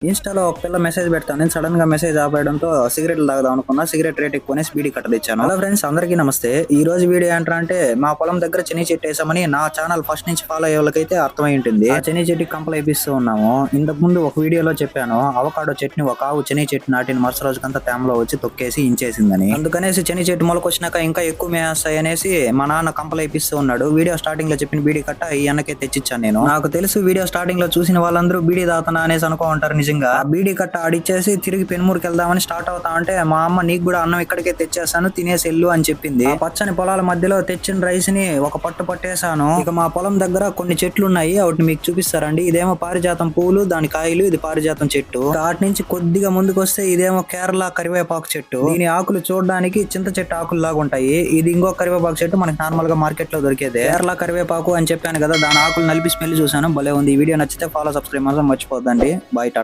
ఇన్స్టాలో ఒక పిల్ల మెసేజ్ పెడతాను. నేను సడన్ గా మెసేజ్ ఆపేయడంతో సిగరెట్లు తాగదాం అనుకున్నా. సిగరెట్ రేట్ ఎక్కువనేసి బీడీ కట్ట తెచ్చాను. హలో ఫ్రెండ్స్, అందరికీ నమస్తే. ఈ రోజు వీడియో ఏంటంటే మా పొలం దగ్గర చెనీ చెట్టు వేసామని నా ఛానల్ ఫస్ట్ నుంచి ఫాలో అయ్యే వాళ్ళకైతే అర్థమై ఉంటుంది. ఆ చెనీ చెట్టు కంపలు వేపిస్తూ ఉన్నాము. ఇంతకు ముందు ఒక వీడియోలో చెప్పాను, అవకాడో చెట్టుని ఒక ఆవు చెనీ చెట్టు నాటిన మరుస రోజుకంతా తేమలో వచ్చి తొక్కేసి ఇంచేసిందని. అందుకనేసి చెనీ చెట్టు మొలకొచ్చినాక ఇంకా ఎక్కువ మేస్తాయి అనేసి మా నాన్న కంపలు వేపిస్తూ ఉన్నాడు. వీడియో స్టార్టింగ్ లో చెప్పిన బీడీ కట్ట ఈ అన్నకే తెచ్చిచ్చాను నేను. నాకు తెలుసు వీడియో స్టార్టింగ్ లో చూసిన వాళ్ళందరూ బీడీ తాగుతున్నా అనేసి అనుకో ఉంటారు. నిజంగా బీడీ కట్ట ఆడిచ్చేసి తిరిగి పెనుమూరుకి వెళ్దామని స్టార్ట్ అవుతా అంటే మా అమ్మ, నీకు కూడా అన్నం ఇక్కడికే తెచ్చేసాను తినేసి వెళ్ళు అని చెప్పింది. ఆ పచ్చని పొలాల మధ్యలో తెచ్చిన రైస్ ని ఒక పట్టు పట్టేశాను. ఇక మా పొలం దగ్గర కొన్ని చెట్లు ఉన్నాయి, వాటిని మీకు చూపిస్తారండి. ఇదేమో పారిజాతం పూలు, దాని కాయలు, ఇది పారిజాతం చెట్టు. వాటి నుంచి కొద్దిగా ముందుకు వస్తే ఇదేమో కేరళ కరివేపాకు చెట్టు. దీని ఆకులు చూడడానికి చింత చెట్టు ఆకులు లాగా ఉంటాయి. ఇది ఇంకో కరివేపాకు చెట్టు, మనకి నార్మల్ గా మార్కెట్ లో దొరికేదే. కేరళ కరివేపాకు అని చెప్పాను కదా, దాని ఆకులు నలిపి స్మెల్ చూసాను, భలే ఉంది. ఈ వీడియో నచ్చితే ఫాలో, సబ్స్క్రైబ్ మాత్రం మర్చిపోద్దండి. బయట